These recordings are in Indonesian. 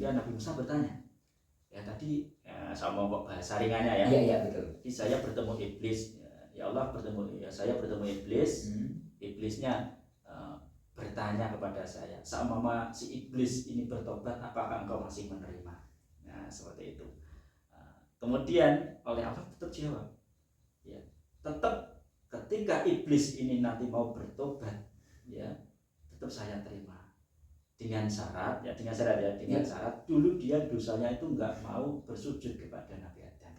Sehingga Nabi Musa bertanya, ya tadi sama kok bahasa ringannya ya. Iya betul. Jadi saya bertemu iblis, ya Allah saya bertemu iblis. Iblisnya bertanya kepada saya, seumpama si iblis ini bertobat, apakah engkau masih menerima? Nah seperti itu. Kemudian oleh Allah tetap jawab, ya tetap ketika iblis ini nanti mau bertobat, ya tetap saya terima dengan syarat dulu dia dosanya itu nggak mau bersujud kepada Nabi Adam.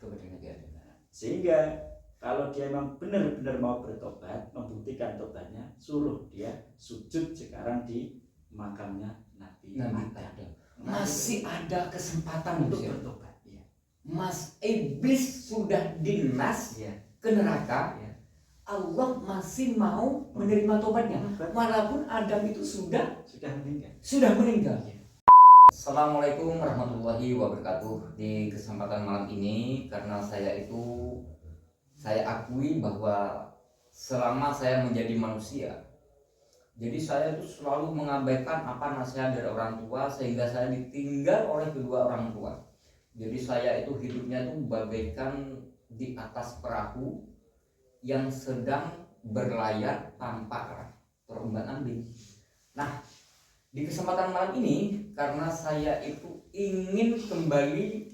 Sehingga kalau dia memang benar-benar mau bertobat, membuktikan tobatnya, suruh dia sujud sekarang di makamnya Nabi Adam. Masih ada kesempatan untuk bertobat. Ya. Mas iblis sudah dinas ke neraka. Ya. Allah masih mau menerima tobatnya, walaupun Adam itu sudah meninggal. Ya. Assalamualaikum warahmatullahi wabarakatuh. Di kesempatan malam ini, karena saya akui bahwa selama saya menjadi manusia, jadi saya itu selalu mengabaikan apa nasihat dari orang tua, sehingga saya ditinggal oleh kedua orang tua. Jadi saya itu hidupnya itu bagaikan di atas perahu yang sedang berlayar tanpa arah, terombang-ambing. Nah, di kesempatan malam ini, karena saya itu ingin kembali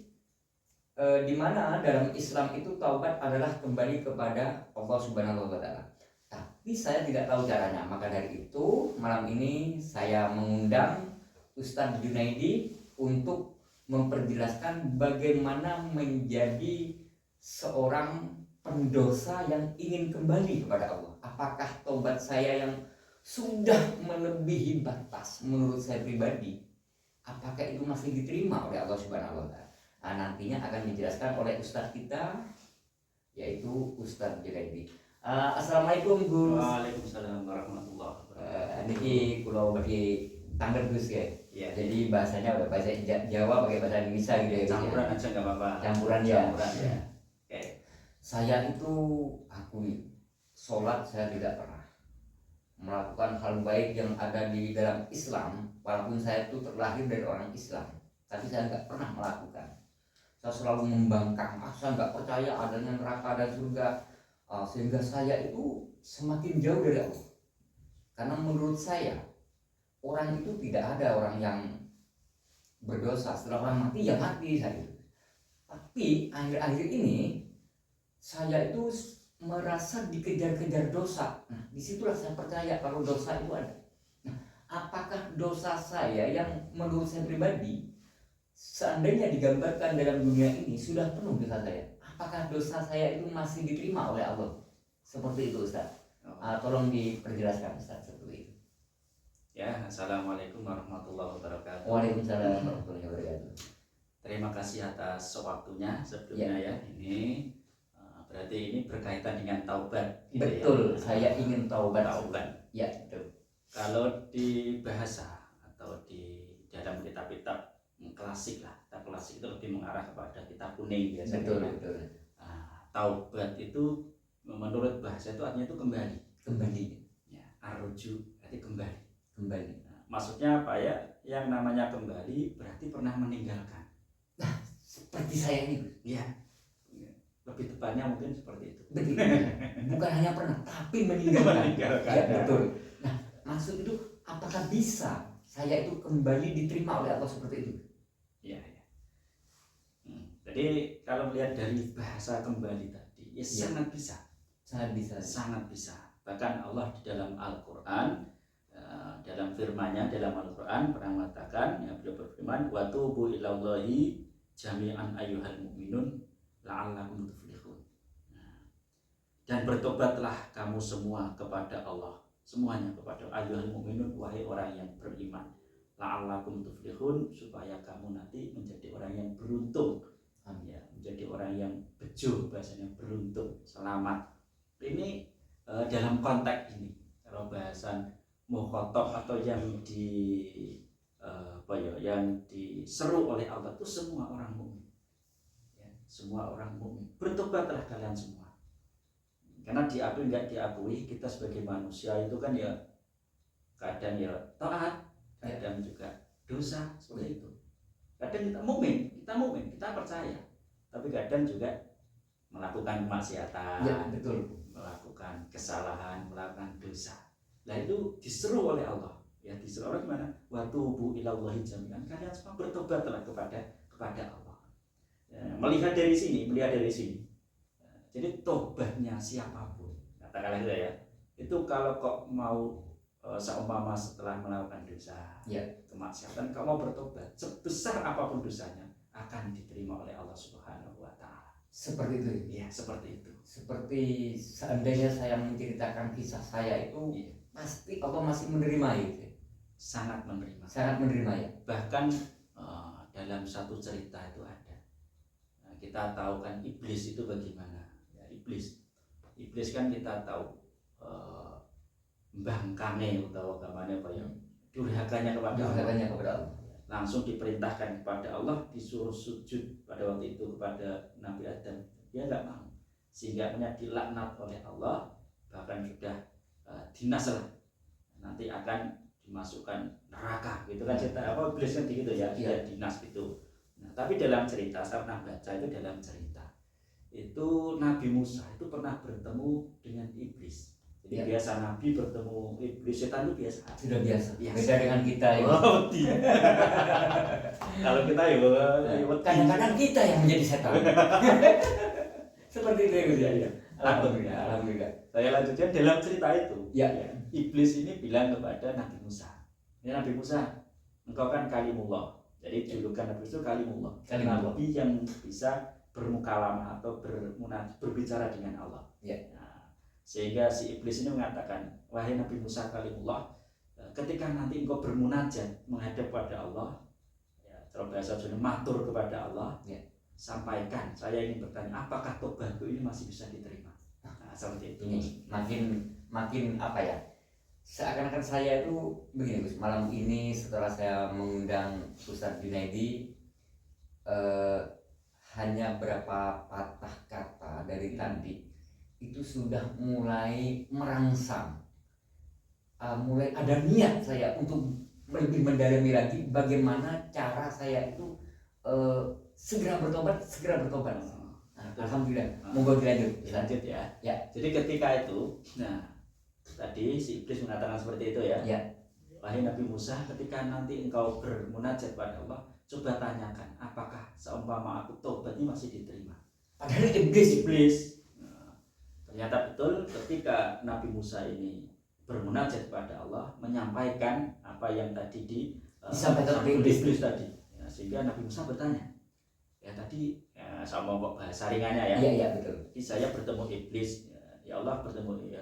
di mana dalam Islam itu taubat adalah kembali kepada Allah Subhanahu wa Ta'ala. Tapi saya tidak tahu caranya, maka dari itu malam ini saya mengundang Ustadz Junaidi untuk memperjelaskan bagaimana menjadi seorang pendosa yang ingin kembali kepada Allah. Apakah taubat saya yang sudah melebihi batas menurut saya pribadi, apakah itu masih diterima oleh Allah Subhanahu wa Ta'ala? Nah, nantinya akan dijelaskan oleh Ustadz kita, yaitu Ustadz Junaidi. Assalamualaikum Gus. Waalaikumsalam warahmatullahi wabarakatuh. Niki kulo bagi tanggal Gus ya. Ya. Jadi bahasanya udah bahasa Jawa pakai bahasa Indonesia gitu ya. Campuran aja nggak apa-apa. Campuran ya. Okay. Saya itu akui sholat saya tidak pernah melakukan hal baik yang ada di dalam Islam, walaupun saya itu terlahir dari orang Islam, tapi saya nggak pernah melakukan. Saya selalu membangkang, saya nggak percaya adanya neraka dan surga, sehingga saya itu semakin jauh dari Allah. Karena menurut saya orang itu tidak ada orang yang berdosa, setelah orang mati ya mati saya. Tapi akhir-akhir ini saya itu merasa dikejar-kejar dosa. Nah, disitulah saya percaya kalau dosa itu ada. Nah, apakah dosa saya yang menurut saya pribadi, seandainya digambarkan dalam dunia ini sudah penuh dosa saya, apakah dosa saya itu masih diterima oleh Allah? Seperti itu Ustaz. Tolong diperjelaskan Ustaz seperti itu. Ya, assalamualaikum warahmatullahi wabarakatuh. Waalaikumsalam warahmatullahi wabarakatuh. Terima kasih atas waktunya sebelumnya ya. Ini berarti ini berkaitan dengan taubat. Gitu betul, ya? Saya ingin taubat. Ya, betul. Kalau di bahasa atau di dalam kitab-kitab klasik lah, kitab klasik itu lebih mengarah kepada kitab kuning biasanya. Betul. Taubat itu menurut bahasa itu artinya itu kembali. Ya, arruju berarti kembali. Nah, maksudnya apa ya? Yang namanya kembali berarti pernah meninggalkan. Nah, seperti saya ini. Ya. Lebih tepatnya mungkin seperti itu. Bukan hanya pernah, tapi meninggalkan. Ya, betul. Nah, maksud itu apakah bisa saya itu kembali diterima oleh Allah seperti itu? Ya. Jadi kalau melihat dari bahasa kembali tadi, ya sangat bisa. Sangat bisa. Bahkan Allah di dalam Al-Quran, dalam firman-Nya dalam Al-Quran pernah mengatakan, ya beliau berfirman, wa tubu ilallahi jami'an ayyuhal mu'minun la'allakum tuflihun. Dan bertobatlah kamu semua kepada Allah, semuanya kepada ayyuhal mu'minun, wahai orang yang beriman, la'allakum tuflihun, supaya kamu nanti menjadi orang yang beruntung. Ya, menjadi orang yang bejo, bahasanya beruntung, selamat. Ini dalam konteks ini, kalau bahasan mukhatab atau yang yang diseru oleh Allah itu semua orang mukmin. Ya, semua orang mukmin. Bertobatlah kalian semua. Karena diakui nggak diakui, kita sebagai manusia itu kan ya kadang ya taat, kadang juga dosa seperti itu. Kadang kita mukmin, kita percaya, tapi kadang juga melakukan kemaksiatan, Ya, betul. melakukan kesalahan, melakukan dosa. Nah itu diseru oleh Allah. Ya diseru oleh gimana? Wa tubu ilallahi jami'an. Kalian semua bertobatlah kepada Allah. Ya, melihat dari sini. Jadi tobatnya siapapun, katakanlah gitu ya. Itu kalau kok mau seumpama setelah melakukan dosa, Ya, kemaksiatan, kalau mau bertobat, sebesar apapun dosanya akan diterima oleh Allah Subhanahu wa taala. seperti itu. Ya, seperti itu. Seperti seandainya saya menceritakan kisah saya itu, Iya. pasti Allah masih menerima itu. Sangat menerima. Sangat menerima ya. Bahkan dalam satu cerita itu ada. Nah, kita tahu kan iblis itu bagaimana? Ya, iblis kan kita tahu bangkane atau bagaimana apa ya? Durhakanya kepada Allah. Langsung diperintahkan kepada Allah, disuruh sujud pada waktu itu kepada Nabi Adam. Dia nggak mau, sehingga dilaknat oleh Allah, bahkan sudah dinas lah, nanti akan dimasukkan neraka gitu kan, cerita apa iblis kan gitu ya, dia dinas gitu. Nah, tapi dalam cerita saya pernah baca itu, dalam cerita itu Nabi Musa itu pernah bertemu dengan iblis. Jadi biasa Nabi bertemu iblis, setan itu biasa. Sudah biasa. Beda dengan kita ya. Kalau kita ya kadang-kadang kita yang menjadi setan. Seperti itu ya. Alhamdulillah. Saya lanjutkan dalam cerita itu. Ya. Iblis ini bilang kepada Nabi Musa. Ini Nabi Musa, engkau kan kalimullah. Jadi julukan Nabi itu kalimullah. Nabi yang bisa bermukalamah atau berbicara dengan Allah. Ya. Sehingga si iblis ini mengatakan, wahai Nabi Musa kalimullah, ketika nanti engkau bermunajat menghadap pada Allah, ya, kalau bahasa Jawa matur kepada Allah, ya, sampaikan, saya ingin bertanya, apakah tobatku ini masih bisa diterima? Nah, seperti itu. Ini makin apa ya? Seakan-akan saya itu begini Gus, malam ini setelah saya mengundang Ustadz Junaidi, hanya berapa patah kata dari tadi itu sudah mulai merangsang, mulai ada niat saya untuk lebih mendalami lagi bagaimana cara saya itu segera bertobat. Alhamdulillah. Monggo dilanjut ya. Ya. Jadi ketika itu, nah tadi si iblis mengatakan seperti itu ya. Ya. Wahai Nabi Musa, ketika nanti engkau bermunajat pada Allah, coba tanyakan apakah seumpama aku tobat ini masih diterima. Padahal iblis. Ternyata betul ketika Nabi Musa ini bermunajat kepada Allah, menyampaikan apa yang tadi disampaikan oleh iblis tadi, ya, sehingga Nabi Musa bertanya, ya tadi sama kok bahasa ringannya ya. Iya betul. Jadi saya bertemu iblis, ya Allah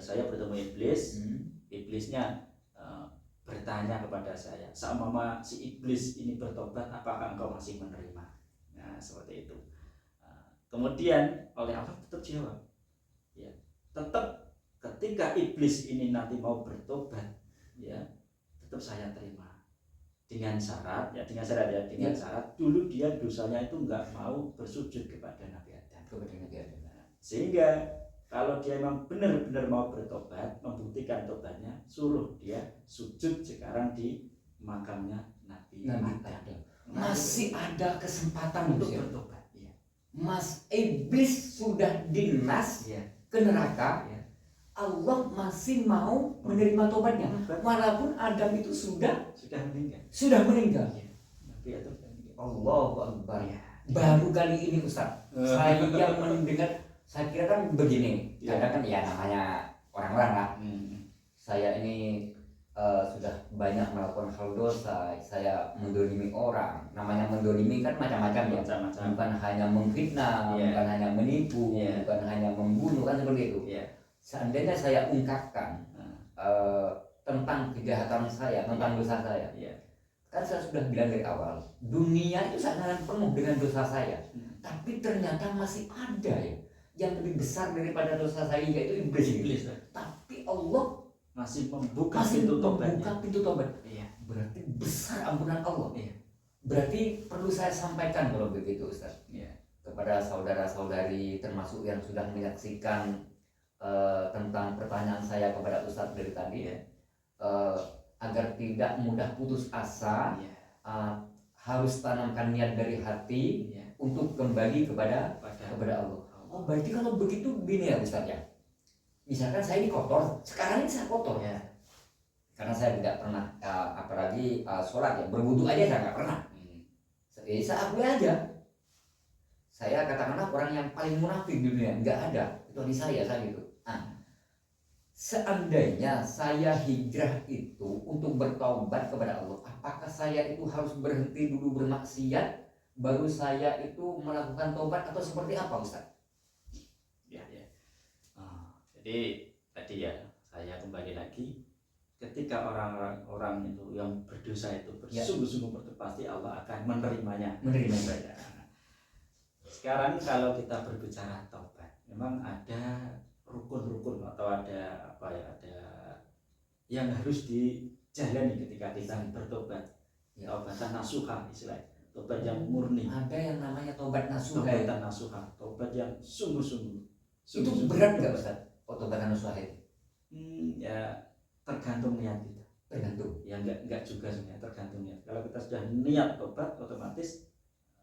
saya bertemu iblis, iblisnya bertanya kepada saya, sama si iblis ini bertobat, apakah engkau masih menerima? Nah seperti itu. Kemudian oleh Allah tetap jawab. Ya, tetap ketika iblis ini nanti mau bertobat, ya tetap saya terima dengan syarat dulu dia dosanya itu nggak mau bersujud kepada Nabi Adam. Nah, sehingga kalau dia memang benar-benar mau bertobat, membuktikan tobatnya, suruh dia sujud sekarang di makamnya Nabi Adam. Masih ada kesempatan untuk bertobat. Ya. Mas iblis sudah dinas. Ya. Ke neraka, ya. Allah masih mau menerima tobatnya, walaupun Adam itu sudah meninggal. Ya. Nabi Adam sudah meninggal. Allahu Akbar. Ya. Baru kali ini Ustaz, saya yang mendengar, saya kira kan begini, kadang kan ya namanya orang-orang lah. Saya ini sudah banyak melakukan hal dosa, saya mendolimi orang. Namanya mendolimi kan macam-macam ya, bukan hanya memfitnah, bukan hanya menipu, bukan hanya membunuh, kan seperti itu. Seandainya saya ungkapkan tentang kejahatan saya, tentang dosa saya, kan saya sudah bilang dari awal, dunia itu sangat penuh dengan dosa saya, tapi ternyata masih ada ya yang lebih besar daripada dosa saya, yaitu iblis. Tapi Allah masih membuka pintu tobat. Iya. Berarti besar ampunan Allah. Iya. Berarti perlu saya sampaikan kalau begitu Ustaz. Iya. Kepada saudara-saudari termasuk yang sudah menyaksikan tentang pertanyaan saya kepada Ustaz dari tadi, agar tidak mudah putus asa. Iya. harus tanamkan niat dari hati ya, untuk kembali kepada pada Allah. Oh, berarti kalau begitu gini ya Ustaz ya. Misalkan saya ini kotor, sekarang ini saya kotor ya. karena saya tidak pernah apalagi sholat ya, berwudu aja saya nggak pernah. Saya akui aja, saya katakanlah orang yang paling munafik di dunia, nggak ada kecuali saya gitu. Seandainya saya hijrah itu untuk bertaubat kepada Allah, apakah saya itu harus berhenti dulu bermaksiat baru saya itu melakukan taubat atau seperti apa Ustaz? Ya. Jadi tadi ya saya kembali lagi, ketika orang-orang itu yang berdosa itu bersungguh-sungguh bertobat, pasti Allah akan menerimanya. Sekarang kalau kita berbicara taubat, memang ada rukun-rukun atau ada yang harus dijalani ketika kita bertobat. Taubatan nasuha istilahnya, tobat yang murni. Ada yang namanya tobat nasuha. Taubatan nasuha, tobat yang sungguh-sungguh. Itu berat nggak Ustaz? Tobat nasuha itu? Ya tergantung niat kita. Tergantung. Ya enggak juga sebenarnya, tergantung niat. Kalau kita sudah niat tobat, otomatis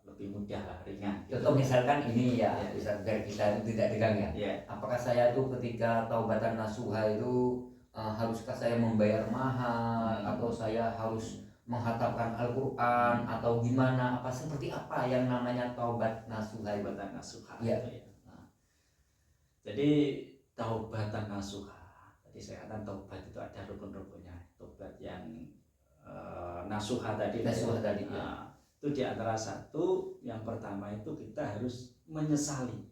lebih mudah lah, ringan. Contoh misalkan ini ya, bisa biar kita tidak tegang ya. Apakah saya tuh ketika taubatan nasuha itu haruskah saya membayar mahal atau saya harus menghatamkan Al-Quran atau gimana? Apa seperti apa yang namanya taubat nasuha? Taubatan nasuha. Ya. Jadi taubatan nasuha. Tadi saya katakan taubat itu ada rukun-rukunnya. Taubat yang nasuha tadi. Itu di antara satu, yang pertama itu kita harus menyesali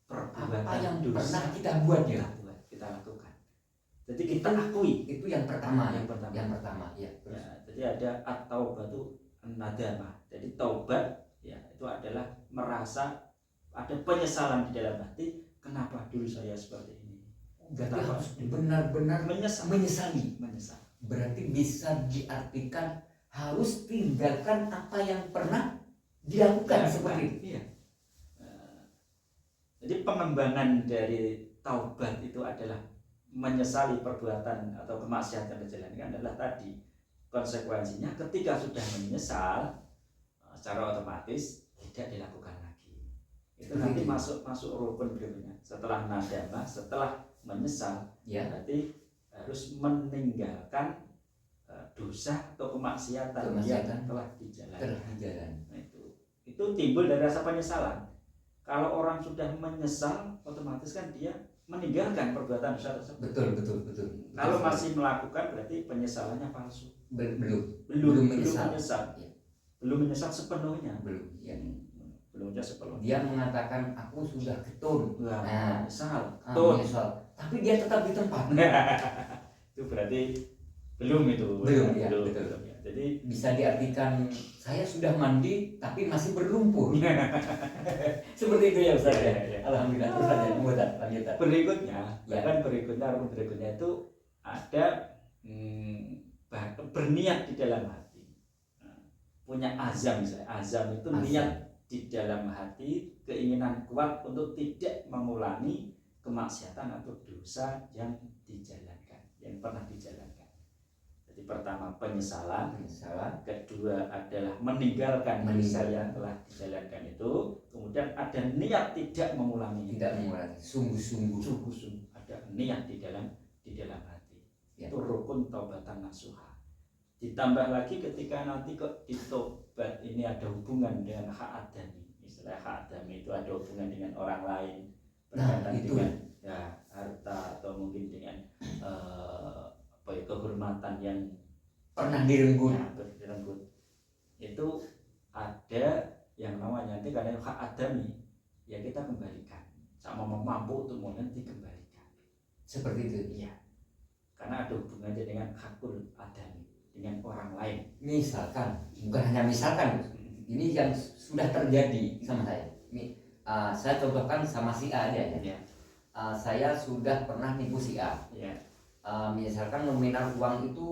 perbuatan apa yang dosa pernah kita buat ya, kita lakukan. Jadi kita akui itu yang pertama. Yang pertama ya. Jadi ada at-taubatu nadamah. Jadi taubat ya itu adalah merasa ada penyesalan di dalam hati, kenapa dulu saya seperti ini. Berarti harus benar-benar menyesali. Berarti bisa diartikan harus tinggalkan apa yang pernah dilakukan seperti itu. Iya. Jadi pengembangan dari taubat itu adalah menyesali perbuatan atau kemaksiatan yang dijalankan, adalah tadi konsekuensinya ketika sudah menyesal secara otomatis tidak dilakukan lagi. Itu nanti masuk rukun berikutnya. Setelah nadamah, setelah menyesal, berarti harus meninggalkan dosa atau kemaksiatan yang telah dijalankan. Nah, itu timbul dari rasa penyesalan. Kalau orang sudah menyesal, otomatis kan dia meninggalkan perbuatan dosa tersebut. Betul. Kalau masih melakukan, berarti penyesalannya palsu. Belum menyesal. Belum menyesal sepenuhnya. Belumnya sepenuhnya. Dia mengatakan aku sudah ketun. Menyesal. Tapi dia tetap di tempat. Itu berarti belum. Betul. Jadi bisa diartikan saya sudah mandi tapi masih berlumpur. Seperti itu ya Ustaz ya. Alhamdulillah. Terus aja lanjutan. Berikutnya itu ada berniat di dalam hati. Punya azam misalnya. Azam itu niat di dalam hati, keinginan kuat untuk tidak mengulangi kemaksiatan atau dosa yang pernah dijalankan. Jadi pertama penyesalan, kedua adalah meninggalkan dosa yang telah dijalankan itu, kemudian ada niat tidak mengulangi, sungguh-sungguh ada niat di dalam hati. Itu rukun taubatan nasuha. Ditambah lagi ketika nanti kok di taubat ini ada hubungan dengan hak adami. Istilah hak adami itu ada hubungan dengan orang lain, berkaitan dengan harta atau mungkin dengan kehormatan yang pernah direnggut. Itu ada yang namanya nanti karena hak adami, ya kita kembalikan sama mampu untuk nanti dikembalikan. Seperti itu. Iya. Karena ada hubungannya dengan hakul adami, dengan orang lain. Misalkan, bukan hanya misalkan, ini yang sudah terjadi sama saya. Ini saya contohkan sama si A aja ya. Saya sudah pernah nipu si A. Misalkan nominal uang itu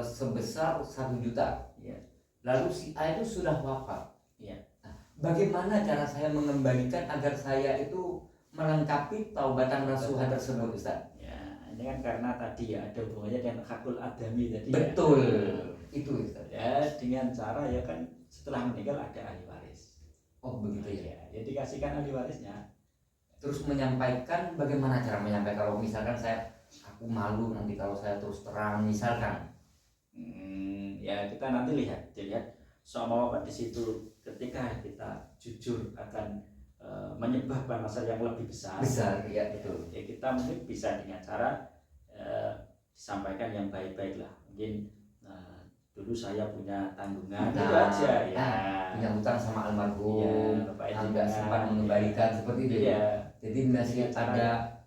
sebesar 1 juta. Lalu si A itu sudah wafat. Nah, bagaimana cara saya mengembalikan agar saya itu melengkapi taubatan nasuha tersebut Ustaz? Ini kan karena tadi ada hubungannya dengan hakul adami tadi. Betul. itu Ustaz? Ya dengan cara ya kan setelah meninggal ada ahli waris. Oh begitu ya. Ya dikasihkan ahli warisnya. Terus menyampaikan, bagaimana cara menyampaikan kalau misalkan aku malu nanti kalau saya terus terang misalkan. Ya kita nanti dilihat sama apa di situ ketika kita jujur akan menyebabkan masalah yang lebih besar ya betul. Ya kita mungkin bisa dengan cara disampaikan yang baik-baik lah. Mungkin dulu saya punya tanggungan itu aja ya, punya hutang sama almarhum ya, nggak sempat mengembalikan seperti itu ya. Jadi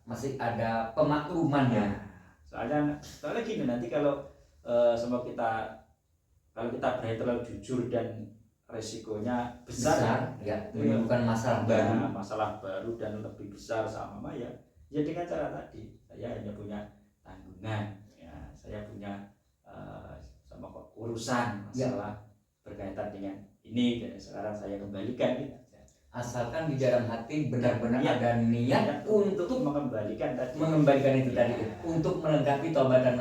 masih ada pemaklumannya. Soalnya gini, nanti kalau kalau kita berani terlalu jujur dan resikonya besar ya menimbulkan masalah baru dan lebih besar sama ya dengan cara tadi saya hanya punya tanggungan ya, saya punya sama urusan masalah berkaitan dengan ini dan sekarang saya kembalikan gitu. Asalkan di dalam hati benar-benar ada niat untuk mengembalikan itu tadi untuk melengkapi taubatan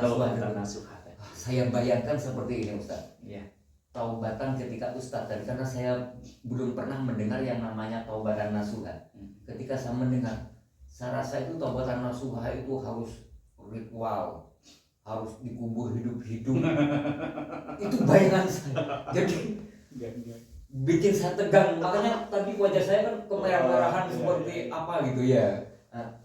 nasuha. Saya bayangkan seperti ini Ustaz. Ya. Taubatan ketika Ustaz tadi, karena saya belum pernah mendengar yang namanya taubatan nasuha. Ketika saya mendengar, saya rasa itu taubatan nasuha itu harus ritual, harus dikubur hidup-hidup. Itu bayangan saya. Jadi bikin saya tegang. Makanya tadi wajah saya kan kemerah-merahan seperti apa gitu ya.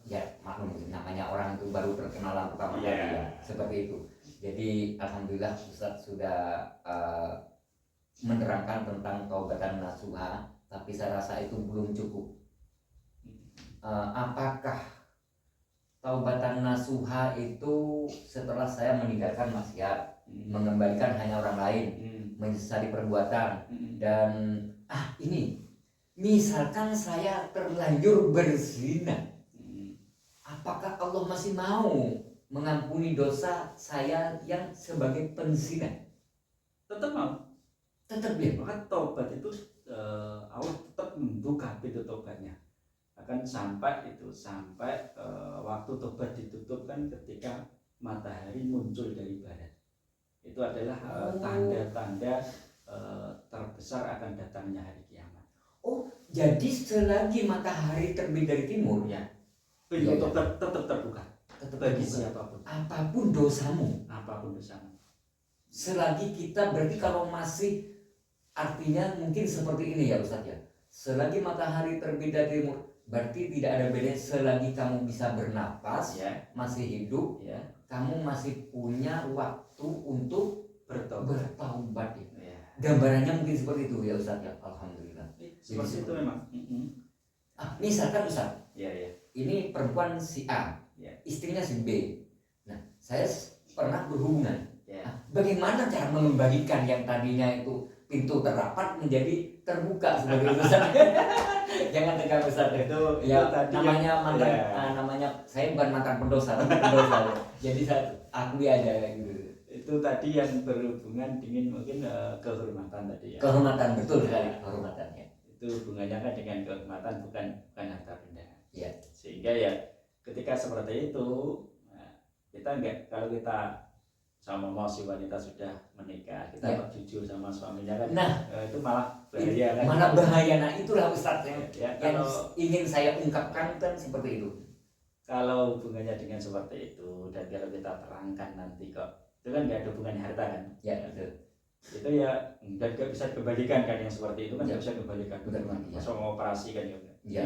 Ya maklum namanya orang itu baru perkenalan pertama kali ya, seperti itu. Jadi alhamdulillah Ustaz sudah menerangkan tentang taubatan nasuha, tapi saya rasa itu belum cukup. Apakah taubatan nasuha itu setelah saya meninggalkan maksiat, mengembalikan hanya orang lain, menyesali perbuatan, dan ini misalkan saya terlanjur berzina, apakah Allah masih mau mengampuni dosa saya yang sebagai penzina? Tetap mau. Tetap ya, maka taubat itu Allah tetap membuka pintu taubatnya. Akan sampai waktu taubat ditutup kan ketika matahari muncul dari barat. Itu adalah tanda-tanda terbesar akan datangnya hari kiamat. Oh, jadi selagi matahari terbit dari timur ya, pintu taubat tetap terbuka. Bagi siapapun. Apapun dosamu. Selagi kita berarti kalau masih, artinya mungkin seperti ini ya Ustaz ya. Selagi matahari terbit dari timur, berarti tidak ada bedanya. Selagi kamu bisa bernapas, masih hidup, kamu masih punya waktu untuk bertaubat ya. Gambarannya mungkin seperti itu ya Ustaz ya. Alhamdulillah. Seperti itu memang. Misalkan Ustaz, ini perempuan si A, istrinya si B. Nah, saya pernah berhubungan. Bagaimana cara mengembalikan yang tadinya itu pintu terrapat menjadi terbuka sebagai Ustaz? Jangan tegang Ustaz. Itu tadi namanya mantan, namanya saya bukan mantan pendosa, tapi pendosa. Jadi saya akui aja gitu. Itu tadi yang berhubungan dengan mungkin kehormatan tadi ya. Kehormatan, betul sekali, kehormatan ya. Itu hubungannya kan dengan kehormatan, bukan harta benda. Ya. Sehingga ya ketika seperti itu, kita enggak, kalau kita sama si wanita sudah menikah, kita jujur sama suaminya kan, itu malah bahaya kan. Mana bahaya, nah itulah Ustaz yang kalau ingin saya ungkapkan kan seperti itu. Kalau hubungannya dengan seperti itu, dan kalau kita terangkan nanti kok, itu kan nggak ada hubungannya harta kan? Ya betul. Itu ya, dan nggak bisa dikembalikan kan, yang seperti itu kan nggak bisa dikembalikan. Betul. Mau operasi kan ya.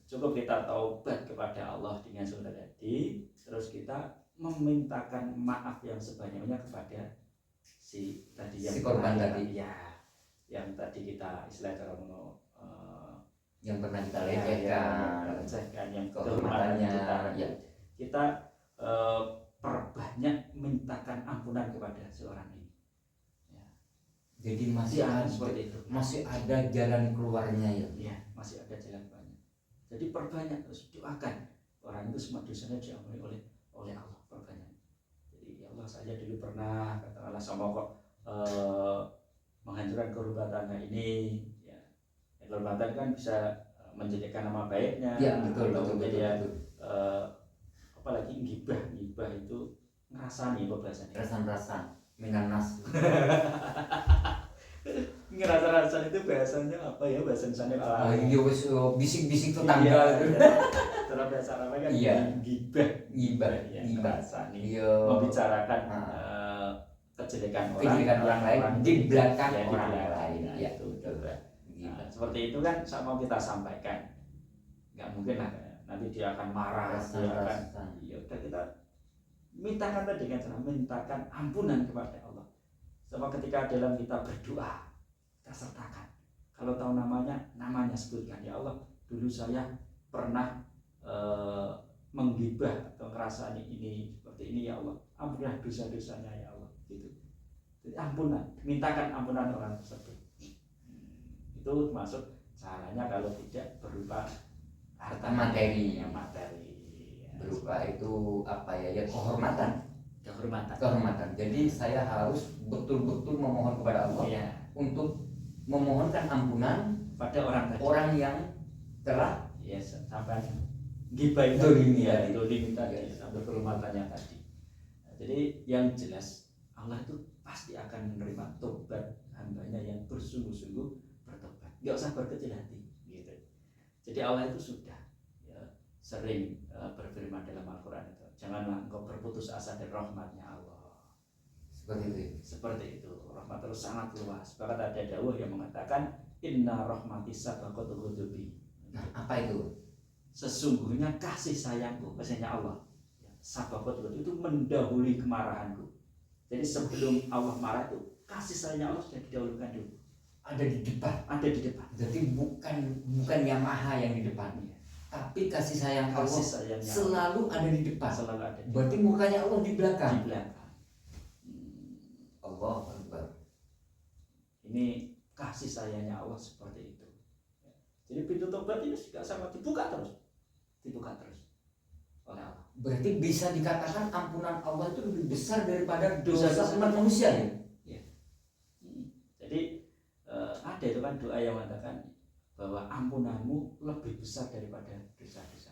Cukup kita taubat kepada Allah dengan sunnah tadi, terus kita memintakan maaf yang sebanyak-banyaknya kepada si tadi yang si korban tadi ya, yang tadi kita istilah cara yang pernah kita lecehkan, yang kehormatannya kita perbanyak mintakan ampunan kepada seorang ini ya. Jadi masih ada seperti itu, masih ada jalan keluarnya ya, masih ada jalan keluarnya. Jadi perbanyak, terus doakan orang itu semua dosanya diampuni oleh Allah. Jadi ya Allah, saya dulu pernah katakanlah sama kok menghancurkan kehormatannya ini ya. Kehormatan kan bisa menjadikan nama baiknya betul. Apalagi ngibah itu ngerasani apa bahasanya, rasan minanas. Ngerasa-rasa itu bahasanya apa ya, bahasa Indonesia ala Iya wis bisik-bisik tetangga gitu. Cara bahasa Arab kan Iya. gibah Gibah. ngerasani Iya. membicarakan kejelekan orang lain di belakang ya, orang di belakang. lain. Nah, Ya, itu coba. Gibah. Nah, seperti itu kan mau kita sampaikan, nggak mungkin lah nanti dia akan marah, dia akan ya udah kita mintakan tadi kan, mintakan ampunan kepada Allah. Sama ketika dalam kita berdoa, kita sertakan. Kalau tahu namanya sebutkan, ya Allah, dulu saya pernah menggibah atau ngerasani ini seperti ini, ya Allah, ampunilah dosa-dosanya ya Allah, gitu. Jadi ampunan, mintakan ampunan orang tersebut. Itu termasuk caranya kalau tidak berupa harta materi. Berupa itu apa ya kehormatan. Jadi saya harus betul-betul memohon kepada Allah ya, untuk memohonkan ampunan pada orang yang telah sampai gibah dolimi tadi, sampai kehormatannya tadi. Nah, jadi yang jelas Allah itu pasti akan menerima tobat hambanya yang bersungguh-sungguh bertobat, nggak usah berkecil hati gitu. Jadi Allah itu sudah sering berfirman dalam Al-Quran itu, janganlah engkau berputus asa dari rahmatnya Allah. Seperti itu. Rahmat Allah sangat luas. Bahkan ada dawuh yang mengatakan inna rahmati sabaqatu ghadabi. Nah, apa itu? Sesungguhnya kasih sayangku, kasihnya Allah, sabaqatu ghadabi, itu mendahului kemarahanku. Jadi sebelum Allah marah itu kasih sayangnya Allah sudah didahulukan dulu. Ada di depan. Jadi bukan Yamaha yang di depannya, tapi kasih sayang Allah selalu ada di depan. Berarti mukanya Allah di belakang. Allah Akbar. Ini kasih sayangnya Allah seperti itu. Jadi pintu tobat ini juga sama dibuka terus oleh Allah. Berarti bisa dikatakan ampunan Allah itu lebih besar daripada dosa umat manusia ya? Jadi ada itu kan doa yang mengatakan bahwa ampunanmu lebih besar daripada dosa-dosa.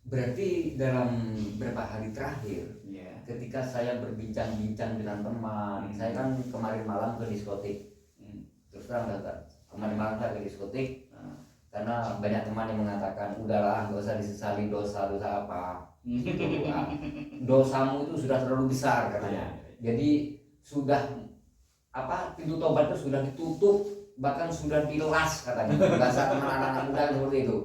Berarti dalam beberapa hari terakhir, ketika saya berbincang-bincang dengan teman, saya kan kemarin malam ke diskotik. Terus terang kemarin malam saya ke diskotik, karena banyak teman yang mengatakan udahlah nggak usah disesali dosa apa. Dosamu itu sudah terlalu besar katanya. Jadi sudah pintu tobat itu sudah ditutup, bahkan sudah dilas katanya. Bahasa teman anak-anak muda seperti itu.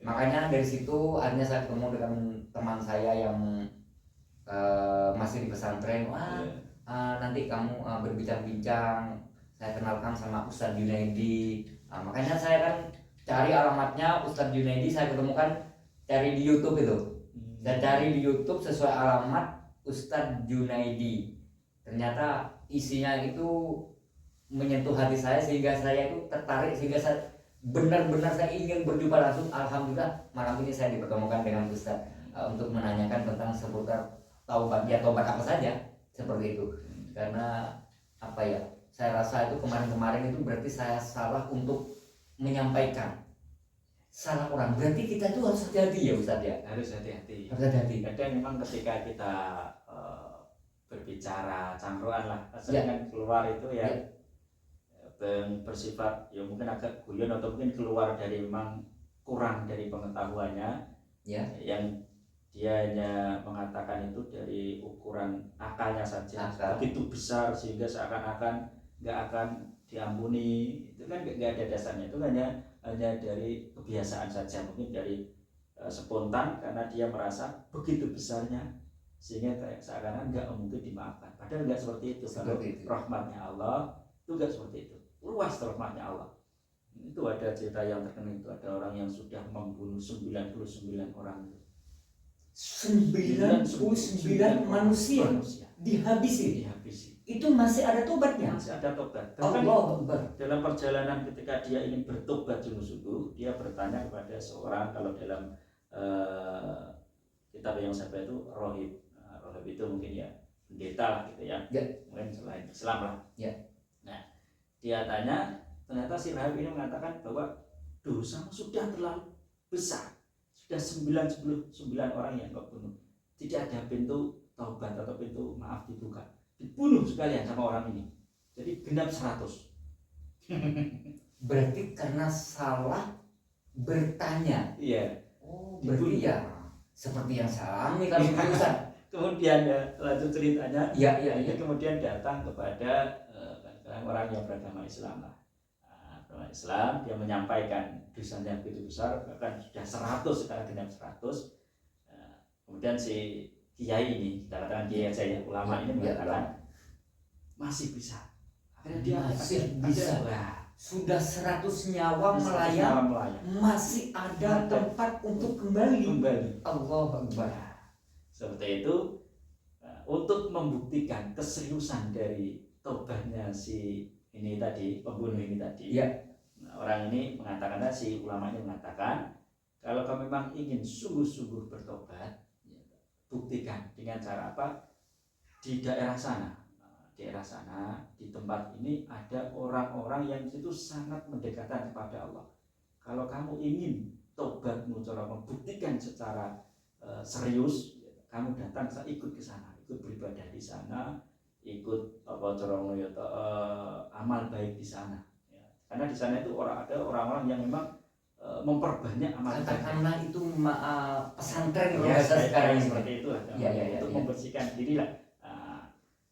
Makanya dari situ akhirnya saya ketemu dengan teman saya yang masih di pesantren. Nanti kamu berbincang-bincang, saya kenalkan sama Ustadz Junaidi. Makanya saya kan cari alamatnya Ustadz Junaidi, saya ketemukan cari di YouTube itu. Saya cari di YouTube sesuai alamat Ustadz Junaidi. Ternyata isinya itu menyentuh hati saya sehingga saya itu tertarik, sehingga saya benar-benar saya ingin berjumpa langsung. Alhamdulillah malam ini saya dipertemukan dengan Ustadz untuk menanyakan tentang seputar taubat apa saja seperti itu. Karena saya rasa itu kemarin itu berarti saya salah untuk menyampaikan salah orang. Berarti kita itu harus hati-hati ya Ustadz ya. Harus hati-hati. Kadang memang ketika kita berbicara cangkruan lah, sering keluar itu bersifat ya mungkin agak guyon atau mungkin keluar dari memang kurang dari pengetahuannya, yang dia hanya mengatakan itu dari ukuran akalnya saja, begitu besar sehingga seakan-akan nggak akan diampuni. Itu kan nggak ada dasarnya, itu hanya dari kebiasaan saja, mungkin dari spontan karena dia merasa begitu besarnya sehingga kayak seakan-akan nggak mungkin dimaafkan. Padahal nggak seperti itu. Kalau rahmatnya Allah itu nggak seperti itu. Luas rahmatnya Allah. Itu ada cerita yang terkenal, itu ada orang yang sudah membunuh 99 orang itu. 99 manusia dihabisi. Itu masih ada tobatnya. Masih ada tobat. Allah Akbar. Dalam perjalanan ketika dia ingin bertobat sungguh-sungguh, dia bertanya kepada seorang, kalau dalam kitab yang saya itu rohib itu mungkin ya pendeta lah gitu ya. Mungkin selain Islam lah. Nah, dia tanya, ternyata si rahib ini mengatakan bahwa dosamu sudah terlalu besar, sudah 99 orang yang kau bunuh, tidak ada pintu taubat atau pintu maaf dibuka, dibunuh sekalian sama orang ini. Jadi genap 100. Berarti karena salah bertanya. Iya. Oh, berarti ya seperti yang saya alami kalau Ustaz. Kemudian ya lanjut ceritanya. Iya. Kemudian datang kepada orang yang beragama Islam lah. Agama Islam, dia menyampaikan dosanya begitu besar, bahkan sudah 100, sekarang genap 100. Kemudian si kiai ini, kita katakan kiai aja ya, ulama ini mengatakan masih bisa. Akhirnya dia masih bisa. Sudah 100 nyawa melayang, masih ada tempat untuk kembali. Allahu Akbar. Seperti itu, untuk membuktikan keseriusan dari tobatnya si ini tadi, pembunuh ini tadi. Ya. Orang ini mengatakan, si ulama ini mengatakan, kalau kamu memang ingin sungguh-sungguh bertobat, buktikan dengan cara apa? Di daerah sana, di tempat ini ada orang-orang yang itu sangat mendekatkan kepada Allah. Kalau kamu ingin tobatmu cara membuktikan secara serius, kamu datang, saya ikut ke sana, ikut beribadah di sana, ikut amal baik di sana. Ya. Karena di sana itu ada orang-orang yang memang memperbanyak amal baik. Karena itu pesantren ya, sekarang seperti itu lah. Untuk membersihkan diri lah.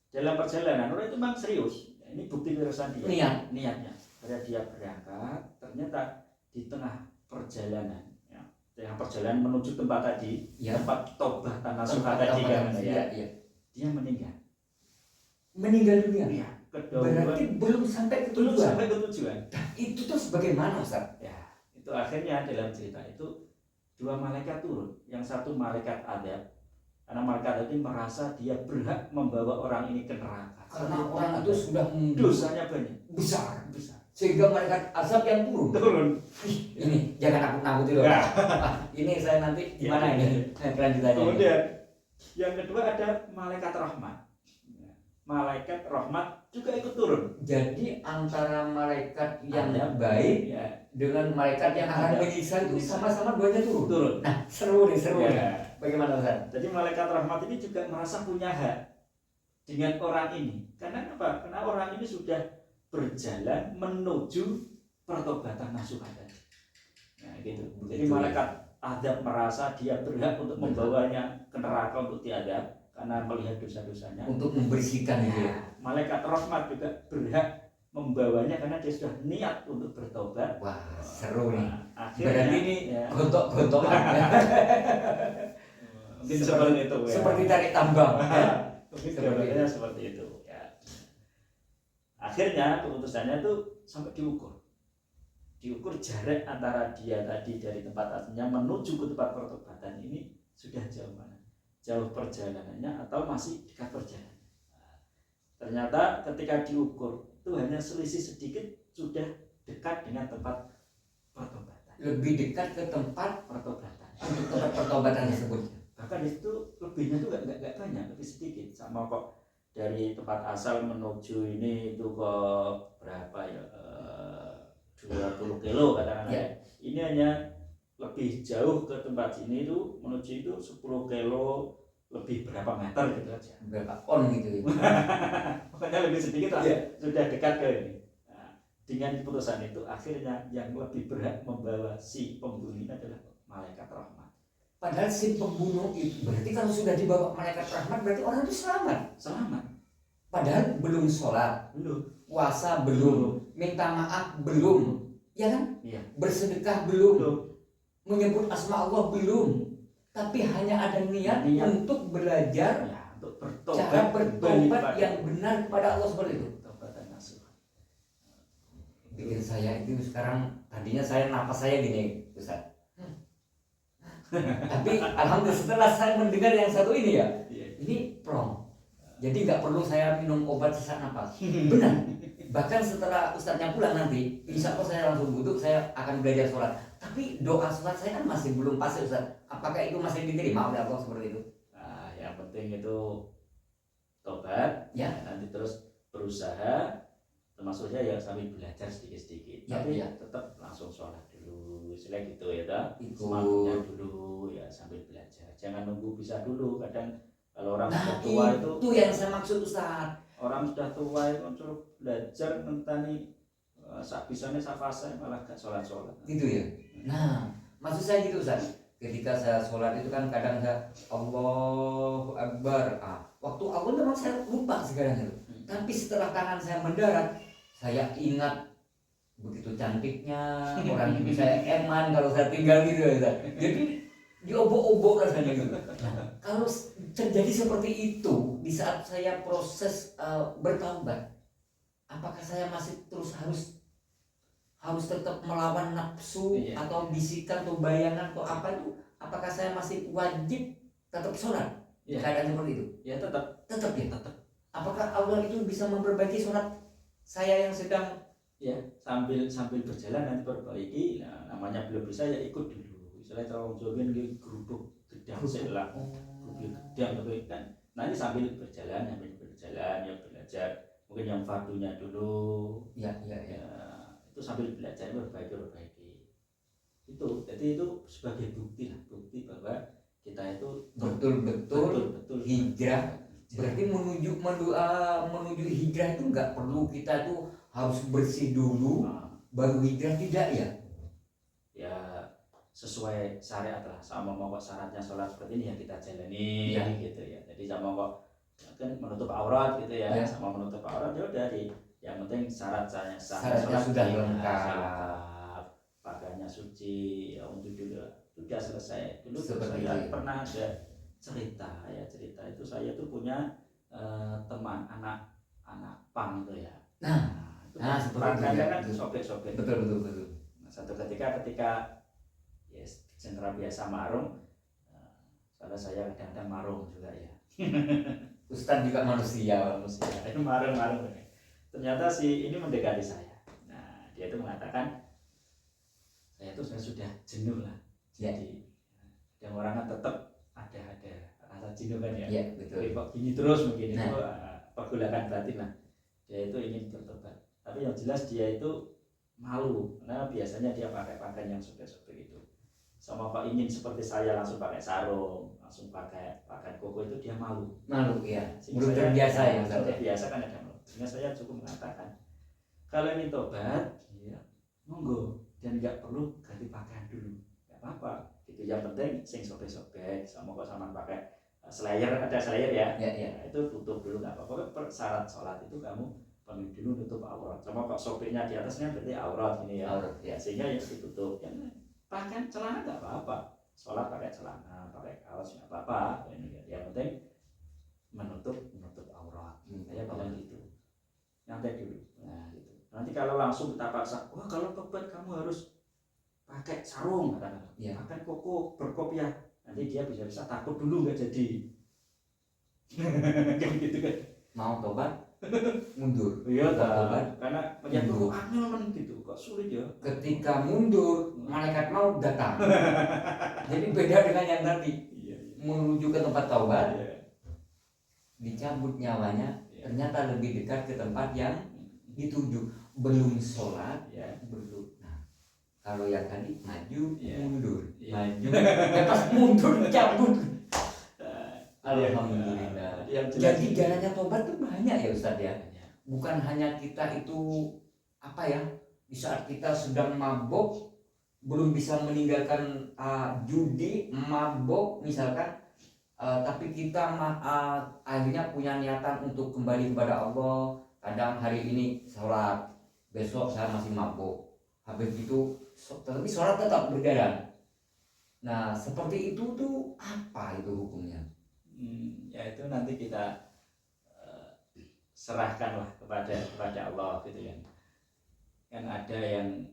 Dalam perjalanan orang itu memang serius. Ini bukti keresahan dia. Niatnya. Pada dia berangkat, ternyata di tengah perjalanan, perjalanan menuju tempat tadi, tempat tobat nasuha tadi kan, dia meninggal dunia. Berarti belum sampai ke tujuan. Itu terus bagaimana, Ustaz? Ya, itu akhirnya dalam cerita itu 2 malaikat turun. Yang satu malaikat adab, karena malaikat tadi merasa dia berhak membawa orang ini ke neraka. Karena orang itu sudah dosanya banyak, besar. Sehingga malaikat azab yang turun. Ini jangan nakut-nakuti loh. Ini saya nanti gimana ini kelanjutannya. Kemudian yang kedua ada malaikat rahmat. Malaikat rahmat juga ikut turun. Jadi antara malaikat yang baik dengan malaikat yang akan menyiksa itu sama-sama duanya turun. Nah, seru nih. Bagaimana, Ustaz? Jadi malaikat rahmat ini juga merasa punya hak dengan orang ini. Karena apa? Karena orang ini sudah berjalan menuju pertobatan nasuha tadi. Nah, gitu. Jadi malaikat adab merasa dia berhak untuk membawanya ke neraka untuk diadab karena melihat dosa-dosanya. Untuk membersihkan itu. Malaikat rahmat juga berhak membawanya karena dia sudah niat untuk bertobat. Wah, seru nih. Berarti ini gontok-gontokan. Mungkin seperti itu ya. Seperti tarik tambang. Mungkin seperti itu. Akhirnya keputusannya itu sampai diukur jarak antara dia tadi dari tempat aslinya menuju ke tempat pertobatan ini sudah jauh mana, jauh perjalanannya atau masih dekat perjalanan. Ternyata ketika diukur itu hanya selisih sedikit sudah dekat dengan tempat pertobatan. Lebih dekat ke tempat pertobatan. Untuk tempat pertobatan tersebut. Bahkan itu lebihnya tuh nggak banyak, lebih sedikit. Sama kok dari tempat asal menuju ini itu ke berapa ya, 20 kilo katakanlah. Ini hanya lebih jauh ke tempat sini itu menuju itu 10 kilo lebih berapa meter gitu aja. Berapa on gitu. Makanya lebih sedikit lah, sudah dekat ke ini. Nah, dengan keputusan itu akhirnya yang lebih berhak membawa si pembunuh ini adalah malaikat rahmat. Padahal si pembunuh itu berarti kalau sudah dibawa malaikat rahmat berarti orang itu selamat. Padahal belum sholat, puasa belum, minta maaf belum, ya kan? Iya. Bersedekah belum, menyebut asma Allah belum, tapi hanya ada niat untuk belajar, untuk bertobat, cara bertobat yang benar kepada Allah seperti itu. Bikin saya itu sekarang, tadinya napas saya gini, Ustaz. Tapi alhamdulillah setelah saya mendengar yang satu ini ini prong. Jadi nggak perlu saya minum obat sesak napas. Benar. Bahkan setelah ustadznya pulang nanti, insya Allah saya langsung duduk, saya akan belajar sholat. Tapi doa sholat saya kan masih belum pasti, Ustaz. Apakah itu masih diterima oleh Allah seperti itu? Nah, yang penting itu tobat, nanti terus berusaha, termasuknya sambil belajar sedikit-sedikit. Tapi tetap langsung sholat dulu, istilah gitu ya, semangatnya dulu sambil belajar. Jangan nunggu bisa dulu. Kadang Kalau orang Nah, sudah tua itu yang saya maksud Ustaz. orang sudah tua itu suruh belajar ngenteni sak bisane sak fase malah gak sholat-sholat. Gitu ya. Nah, maksud saya gitu Ustaz. Ketika saya sholat itu kan kadang saya Allahu Akbar. Waktu awal memang saya lupa sekarang itu. Tapi setelah tangan saya mendarat, saya ingat begitu cantiknya orang itu, saya eman kalau saya tinggal gitu ya Ustaz. Jadi diobok-obok rasanya gitu. Nah, kalau terjadi seperti itu di saat saya proses bertaubat, apakah saya masih terus harus tetap melawan nafsu atau bisikan atau bayangan atau apa itu? Apakah saya masih wajib tetap sholat? Keadaan seperti itu? Ya tetap ya. Apakah Allah itu bisa memperbaiki sholat saya yang sedang sambil berjalan nanti perbaiki? Nah, namanya belum bisa ya ikut dulu. Misalnya terlalu jogging di geruduk gedang selah, gedang tapi kan nanti sambil berjalan ya belajar. Mungkin yang fardunya dulu. Ya. Itu sambil belajar perbaiki. Jadi itu sebagai bukti bahwa kita itu betul hijrah. Berarti menuju hijrah itu nggak perlu kita tuh harus bersih dulu baru hijrah, tidak ya? Ya sesuai syariat lah, sama mau kok syaratnya sholat seperti ini ya kita jalani gitu ya. Jadi sama kok kan menutup aurat gitu ya, sama menutup aurat ya udah yang penting syaratnya sudah lengkap, pakaiannya suci ya, untuk dulu sudah selesai. Dulu saya pernah ada cerita itu, saya tuh punya teman anak pang itu ya. Nah perangkanya kan sobek-sobek. Betul. Nah, satu ketika jenderal biasa marung, soalnya saya kadang-kadang marung juga ya. Ustaz juga manusia. Itu marung. Ternyata si ini mendekati saya. Nah dia itu mengatakan saya tuh sudah jenuh lah. Jadi yang orangnya tetap ada rasa jenuh kan ya. Iya betul. Kok gini terus begini itu pergolakan batin lah. Dia itu ingin bertobat. Tapi yang jelas dia itu malu. Nah biasanya dia pakai pakaian yang sobek-sobek itu. Sama kok ingin seperti saya langsung pakai sarung, langsung pakai koko itu dia malu ya. Belum terbiasa ya. Terbiasa kan ada malu. Sehingga saya cukup mengatakan kalau ingin tobat monggo dan nggak perlu ganti pakaian dulu, nggak apa-apa gitu. Yang penting sing sobek-sobek sama kok sama pakai slayer, ada slayer ya. Nah, itu tutup dulu nggak apa-apa. Syarat sholat itu kamu penuhi dulu nutup aurat. Sama kok sobeknya di atasnya berarti aurat ini ya. Sehingga yang ditutup pakaian celana nggak apa-apa, sholat pakai celana, pakai kaos nggak apa-apa. Yang penting menutup aurat. Saya bilang gitu. Nanti dulu. Nah gitu. Nanti kalau langsung kita paksa, wah kalau tobat kamu harus pakai sarung katakan, pakai koko berkopiah. Nanti dia bisa takut dulu nggak jadi. Kayak gitu kan. Mau tobat mundur. Iya tobat. Karena melihat angel gitu, kok sulit ya. Ketika mundur, malaikat maut datang. Jadi beda dengan yang tadi. Menuju ke tempat taubat, dicabut nyawanya, ternyata lebih dekat ke tempat yang dituju. Belum sholat, belum. Nah, kalau yang tadi maju, mundur, maju, pas mundur cabut. Alhamdulillah. Jadi jalannya tobat tuh banyak ya Ustadz ya. Bukan hanya kita itu di saat kita sedang mabok belum bisa meninggalkan judi, mabok misalkan, tapi kita akhirnya punya niatan untuk kembali kepada Allah. Kadang hari ini sholat, besok saya masih mabok, habis itu tapi sholat tetap berjalan. Nah seperti itu tuh apa itu hukumnya? Ya itu nanti kita serahkanlah kepada Allah gitu ya. Kan ada yang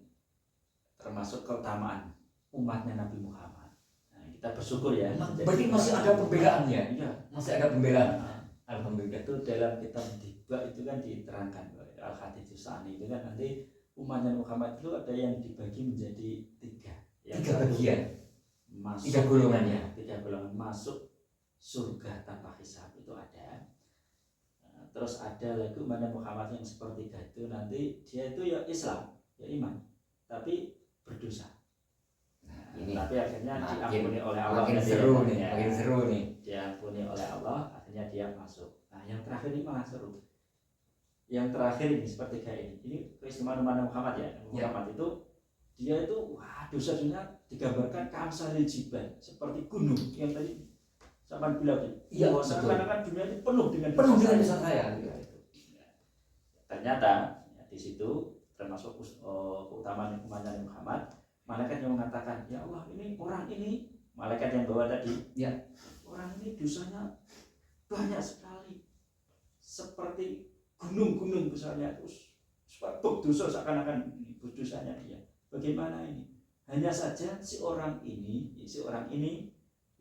termasuk keutamaan umatnya Nabi Muhammad. Nah, kita bersyukur ya. Berarti masih ada pembelaannya? Iya. Masih ada pembelaan. Alhamdulillah. Itu dalam kitab Diba itu kan diterangkan Al-Hadits Tsani itu kan nanti umatnya Muhammad itu ada yang dibagi menjadi tiga. Tiga bagian. Tiga golongan masuk surga tanpa hisab itu ada. Terus ada lagi umatnya Muhammad yang sepertiga itu nanti dia itu ya Islam, ya iman, tapi berdosa. Tapi akhirnya diampuni oleh Allah. Makin seru nih. Diampuni oleh Allah. akhirnya dia masuk. Nah yang terakhir ini malah seru. Yang terakhir ini seperti kayak ini keistimewaan Nabi Muhammad ya. Muhammad itu dia itu wah dosa-dosanya digambarkan kamsalil jibal, seperti gunung yang tadi sama bilang iya, seakan-akan dunia ini penuh dengan dosa saya. Ya, ternyata ya, di situ termasuk keutamaan umatnya Muhammad, malaikat yang mengatakan, ya Allah ini orang ini, malaikat yang bawa tadi, ya orang ini dosanya banyak sekali, seperti gunung-gunung besarnya, terus sebab dosa seakan-akan dosanya dia. Bagaimana ini? Hanya saja si orang ini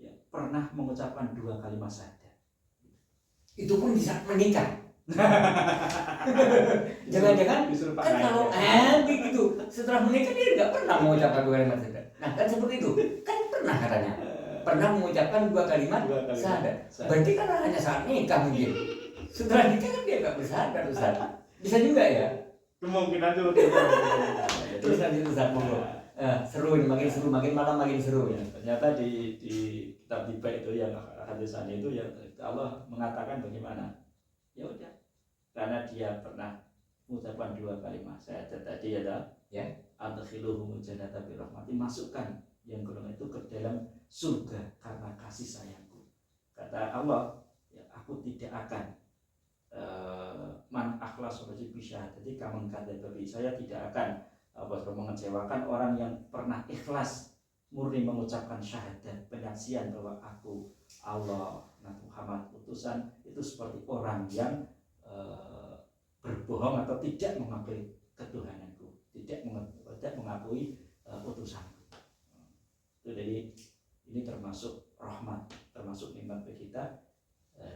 ya, pernah mengucapkan 2 kalimat syahadat. Itu pun bisa menikah. Jangan-jangan kan kalau begitu setelah menikah dia nggak pernah mengucapkan 2 kalimat syahadat. Nah kan seperti itu kan pernah katanya pernah mengucapkan 2 kalimat syahadat. Berarti kan hanya saat nikah mungkin. Setelah nikah kan dia nggak bersyahadat Ustaz. Bisa juga ya. Kemungkinan itu terus nanti Ustaz monggo. Seru ini makin seru, makin malam makin seru ya. Ternyata di kitab Tiba itu yang hadisannya itu ya Allah mengatakan bagaimana? Ya udah, karena dia pernah mengucapkan 2 kalimat syahadat tadi ya, adkhiluhum jannata bi rahmati, masukkan yang golongan itu ke dalam surga karena kasih sayangku. Kata Allah, ya aku tidak akan man akhlas wajib bisyah. Jadi kamu kata babi, saya tidak akan mengecewakan orang yang pernah ikhlas murni mengucapkan syahadat, penyaksian bahwa aku Allah Nabi Muhammad utusan, itu seperti orang yang berbohong atau tidak mengakui ketuhananku, tidak mengakui utusanku. Jadi ini termasuk rahmat, termasuk nikmat bagi kita,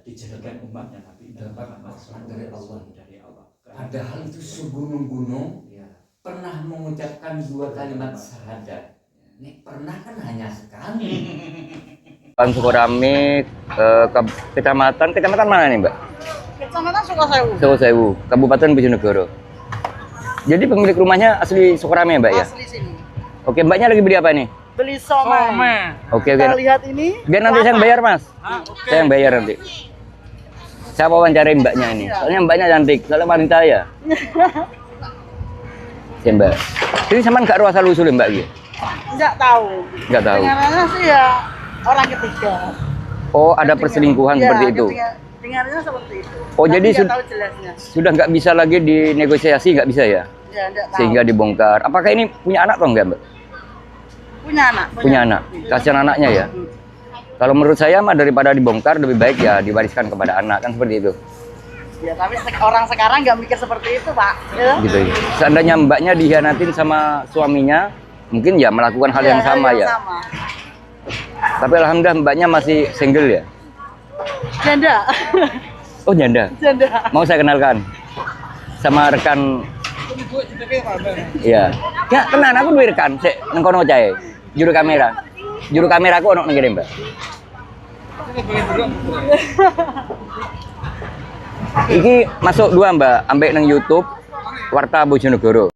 dijadikan umatnya Nabi Muhammad dari Allah. Padahal itu segunung-gunung pernah mengucapkan 2 kalimat syahadat. Ini pernah kan hanya sekali. Pan Sukorame, kecamatan mana nih Mbak? Kecamatan Sukosewu. Sukosewu, Kabupaten Bojonegoro. Jadi pemilik rumahnya asli Sukorame Mbak ya? Asli sini. Oke, Mbaknya lagi beli apa nih? Beli somai. Oke. Kita lihat ini. Biar nanti saya yang bayar Mas. Saya yang bayar nanti. Saya wawancarai Mbaknya ini. Soalnya Mbaknya cantik, soalnya wanita ya. Ya Mbak. Jadi sama nggak asal usul Mbak gitu? Enggak tahu. Enggak tahu. Dengarannya sih ya orang ketiga. Oh, ada perselingkuhan ya, seperti itu. Dengarannya seperti itu. Oh, tapi jadi tahu jelasnya. Sudah nggak bisa lagi dinegosiasi, nggak bisa ya? Ya, enggak tahu. Sehingga dibongkar. Apakah ini punya anak atau enggak, Mbak? Punya anak. Punya anak. Kasihan anaknya ya. Kalau menurut saya mah daripada dibongkar lebih baik ya diwariskan kepada anak, kan seperti itu. Ya, tapi orang sekarang nggak mikir seperti itu, Pak. Ya? Gitu ya. Seandainya Mbaknya dihianatin sama suaminya, mungkin ya melakukan hal yang sama ya. Sama. Tapi alhamdulillah Mbaknya masih single ya. Janda. Oh, janda. Janda. Mau saya kenalkan sama rekan. Iya. Ya, tenan aku duwe rekan sik nang kono cae. Juru kamera. Juru kameraku ono nang kene, Mbak. Iki masuk 2 Mbak, ambek nang YouTube Warta Bojonegoro.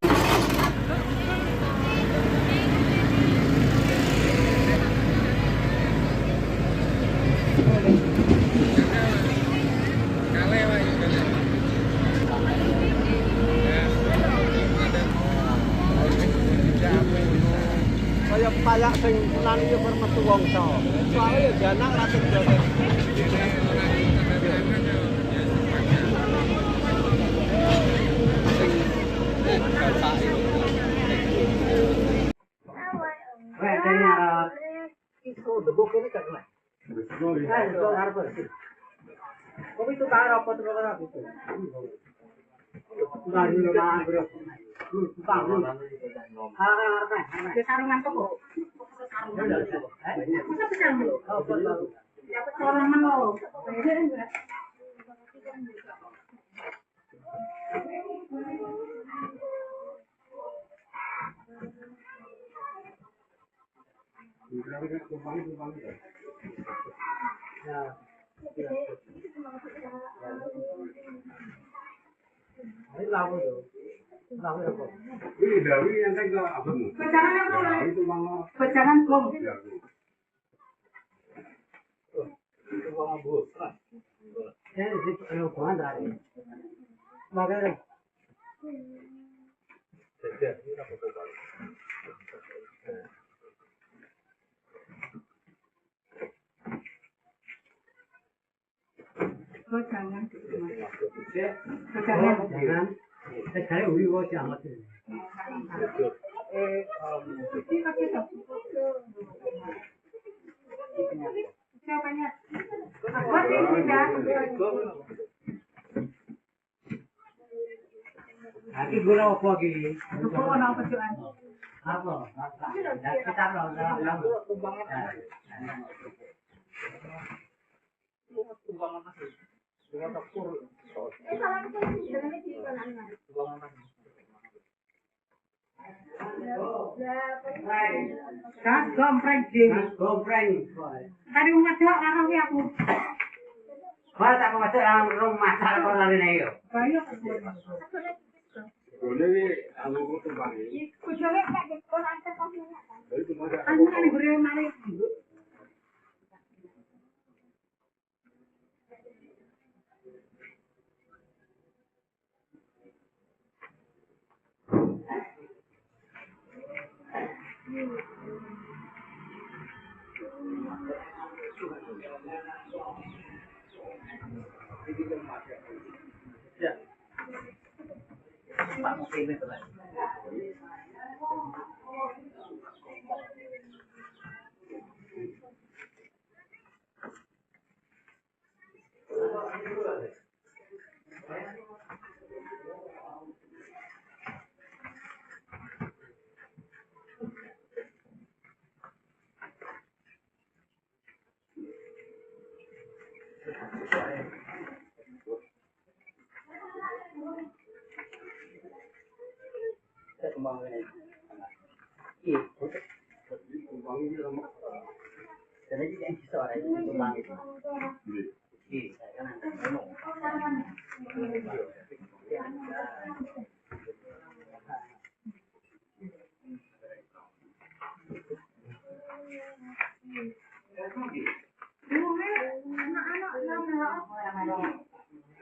Kaya payak sing nani yo metu wong to. Soale yo janak ra terjadi. Kopi itu taruh apa tuh kalau itu? Lari lama bro. Bangun. Sarungan toko. Orang menol. Ini lawan tuh. Lawan apa? Ini dari yang kan ke abangmu. Pecahan apa? Itu mangga. Pecahan kong. Ya. Itu bang abu. Saya udah mau jangan. Nanti gula apa lagi? Apa nama pecuan? Apa? Kita Kan gompreng dhewe. gompreng. Kari umat kok karo ki aku. Kalau tak mau masuk rumah masak kok lari nih yo. Bayo Boleh ni, aku tu bang. kujone kak kon antek kok. Jadi tu mana? Anu kan gure mari.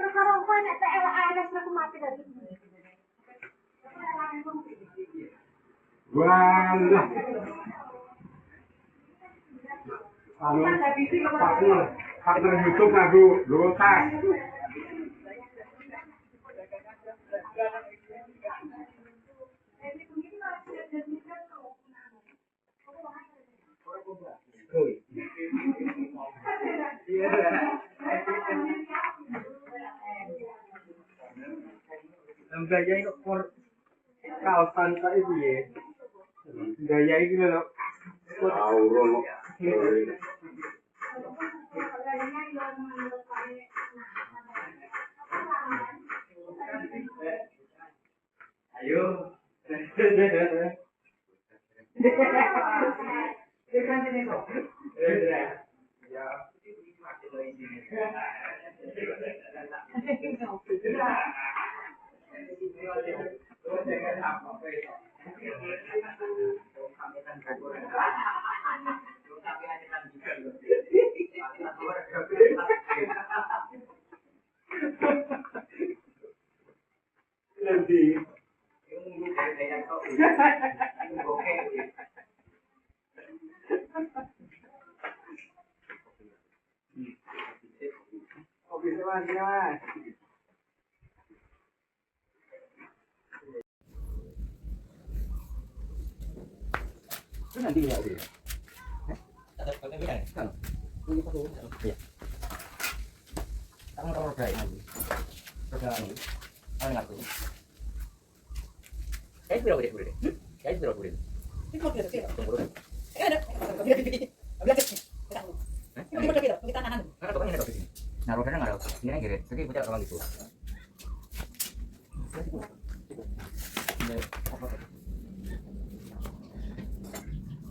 Perkara apa nek tak elak-elak aku mati dari sini. Walah. Anu, partner YouTube aku dua tas. Gaya itu kawasan tak itu ya. Gaya itu loh. Aurong. Ayo. Nanti. Oke, selamat. Itu nanti ya udah. Kan. Iya. Kamu tahu roda ini. Roda ini. Kamu nggak tahu. Kayak berapa boleh? Kayak berapa boleh? Nah, rodanya nggak ada. Ini aja deh. Jadi bocah kalau gitu.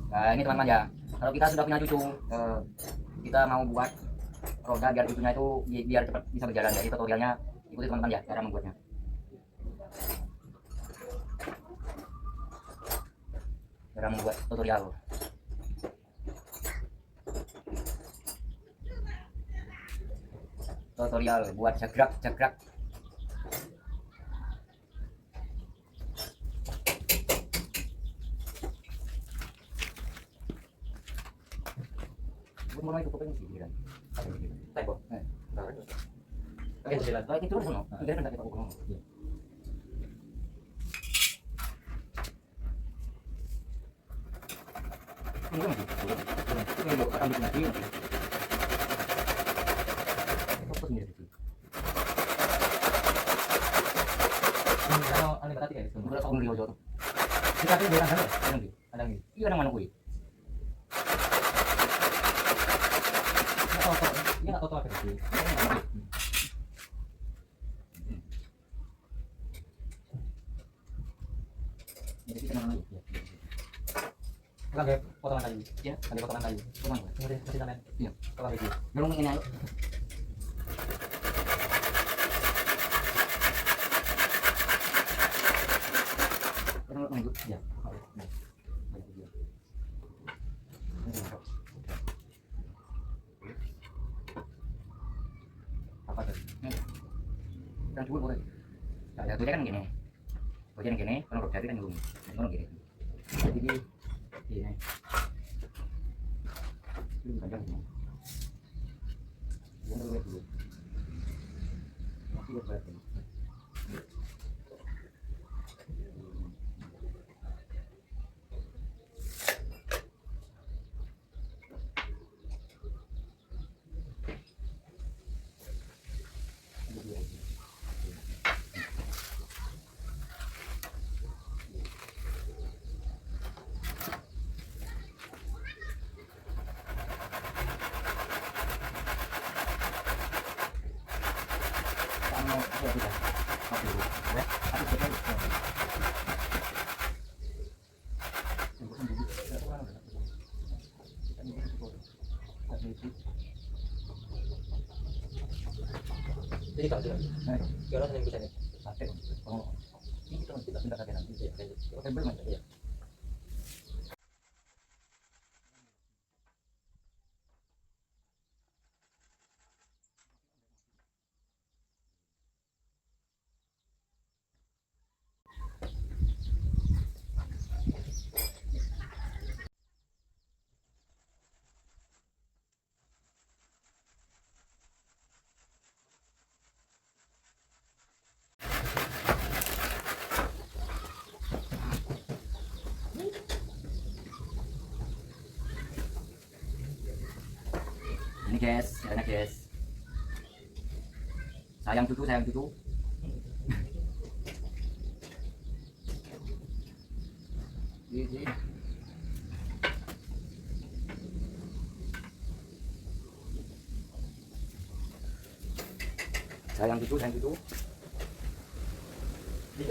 Nah, ini teman-teman ya. Kalau kita sudah punya cucu, kita mau buat roda biar cucunya itu biar cepat bisa berjalan. Jadi tutorialnya ikuti teman-teman ya cara membuatnya. Cara membuat tutorial. tutorial buat jagrak. Mulai itu pengen sih kan. Typo. Oke, itu dulu. Enggak ada typo. Ini kan sih. Ini mau akan bikin lagi. Fokus sendiri sih. Kalau anda berarti kayak gitu. Berapa umur dia? Kita tuh bilang sana, ada ini. Iya ada mana kuy? Ini nggak tahu apa sih. Jadi kita mana lagi? Lagi potongan kayu. Ya, lagi potongan kayu. Potongan. Kemudian kasih tangan. Iya. Kalau lagi. Belum ini ayo. Belum lanjut. Ya. Apa tadi? Kan dulu boleh. Ya, itu kan gini. Bagian gini, kalau roda kan dulu. Kalau gini. Jadi ini. Ini panjang ini. Yang dulu dulu. Masih berat ini. Jadi tak ada. Ya orang yang bisa nih. Sampai kalau ini kita tidak saja nanti ya. Kita belum ada ya. Ini guys, caranya guys. Sayang cucu. Ini. Sayang cucu. Tidak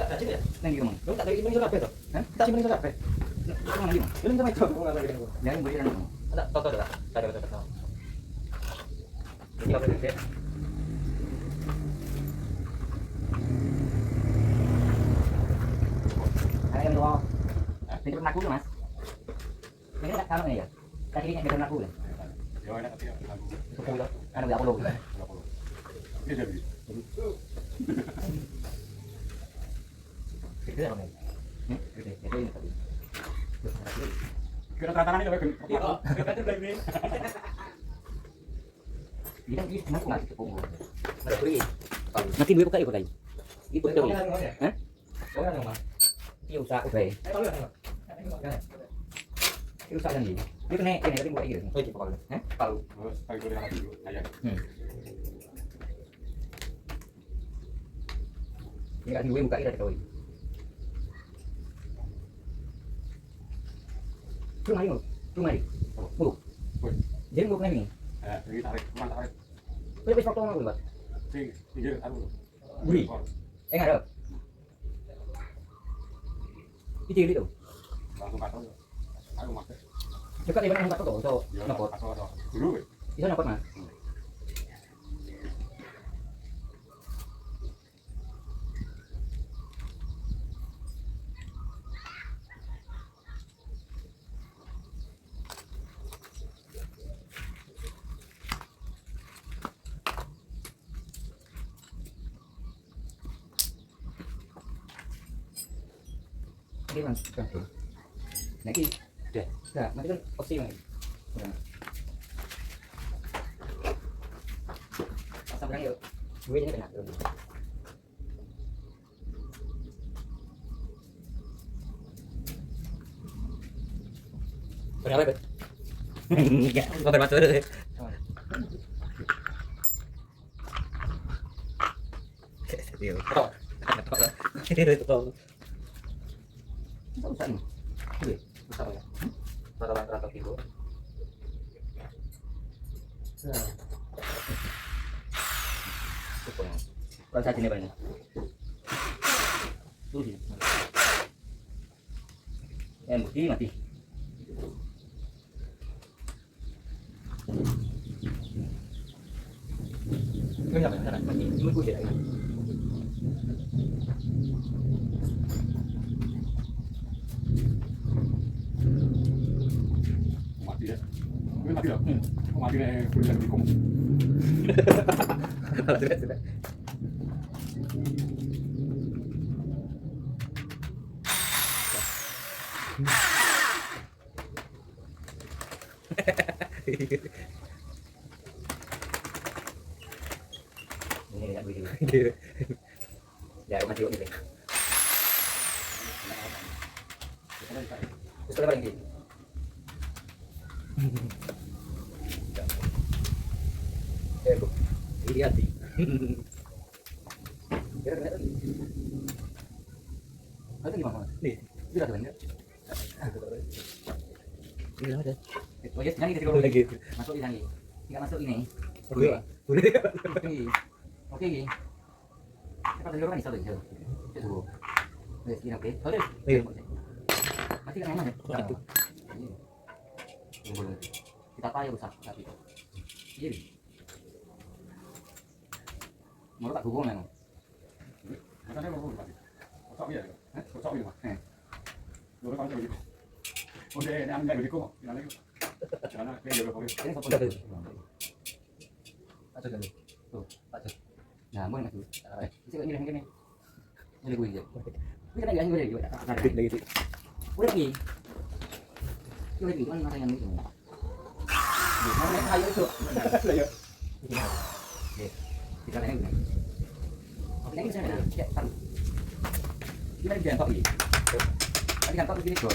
ada ya? Neng gimana? Lu tak dari Indonesia apa itu? Hah? Kita Indonesia apa? Lu mana gimana? Lu sama itu. Ya, yang beri nang. Ada foto dah. Ada. Ini apa sih? Ayam dua. Ini pernah aku mas. Ini tak sama ya? Tadi ini pernah aku ya? Ya ada tapi aku. Ada berapa lo? Ini jadi. Gede apa nih? Gede ini tadi. Kira tangan ini lebih. Iya, kita lebih. Ini kan ini kenapa nggak cukup? Ada beri. Nanti gue buka ikut lagi. Ikut dong. Hah? Iya usah oke. Iya usah kan ini. Dia kena tadi buka gitu. Oh itu kalau. Hah? Kalau. Kalau gue lihat dulu aja. Ini kan gue buka itu tadi. Cuma. Mulu. Jadi gue kena ini. Ini tarik, tarik. Kau bisa foto mana buat? Tinggal anu. Buri. Nggak ada. Itu itu. Langsung katol. Ayo mas. Dekat di mana langsung katol tuh? So, nakot. Dulu. Bisa nakot mas. Oke bang, bang. Nah ini udah, nanti kan opsi bang. Udah. Pasang berang yuk, gue ini kena. Berapa bet? Enggak, kau bermasuk dulu. Usah ini. Usah ya. Rata-rata itu. Kalau saat ini banyak. Tuh sih. Bukti mati. Ini apa yang mati? Ini gue tidak. Mati ya. Gue mati ya. Mati nih kuliah di kom. Sudah. Ini enggak begitu. Ya, masih oke. Terus apa lagi? Lihat sih. Kira-kira tadi. Ada gimana? Nih, tidak ada banyak. Ini ada. Oh ya, yang ini lagi. Masuk di sini. Enggak masuk ini. Oke. Oke. Cepat dulu kan bisa tuh. Tuh. Wes, ini oke. Oke. Mati kan emang ya? Satu. Kita payah rusak tapi. Iya. Mau tak hubung memang. Makanya mau mati. Kocok ya. Kocok ya. Lu kan begitu. Udah ini ambil dari kom. Ini lagi. Karena kayak dia berpikir. Ini foto dulu. Acuk dulu. Tuh, acuk. Nah, mau nggak dulu? Bisa nggak nyerang gini? Ini gue aja. Ini kan lagi gue lagi. Lagi. Udah lagi. Udah lagi kan masa yang itu. Mau naik kayu itu. Ya. Kita naik ini. Oke, ini sana. Ya, taruh. Gimana di kantor ini? Tadi kantor begini tuh.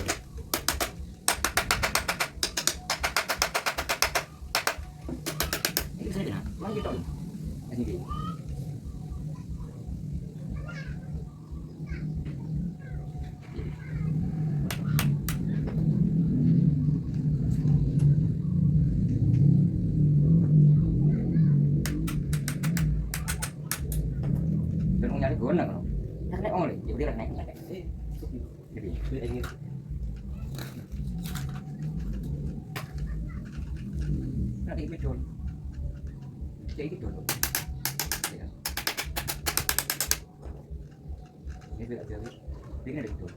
Ini sana. Mana gitu? Ini gitu. Nyari gue nggak kalau naik oleh ya udah naik jadi ini nanti itu dulu jadi itu dulu ini beda jauh ini ada itu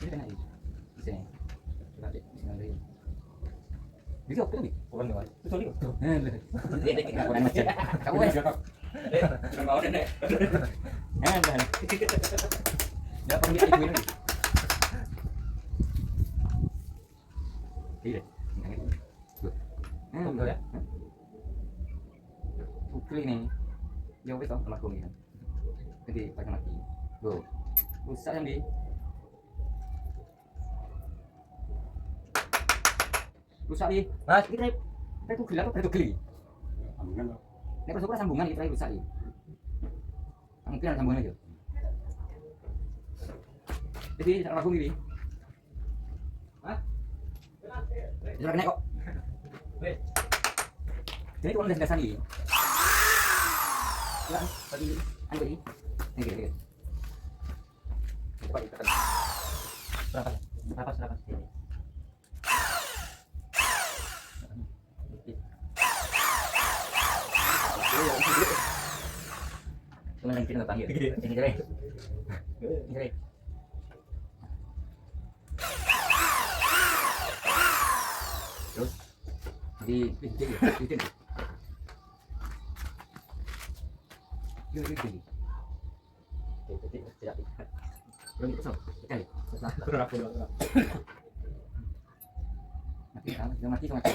ini kan ada di sini coba deh di sini ada bisa oke nih bukan nih itu nih orang macam kamu kan mau deh ya pergi ibu ini iya betul ya ukli nih jauh itu sama kumi kan jadi pakai mati go rusak yang di rusak di mas kita itu gila apa itu geli Sambungan. ini persukura sambungan kita rusak di mungkin ada sambungan aja jadi cara lagu ini hah? Jangan kena kok jadi kalau udah sani silakan bagi anu ini ini coba ditekan berapa cuma yang kita nggak panggil ini cerai terus di tidak belum itu sekali mati sama mati.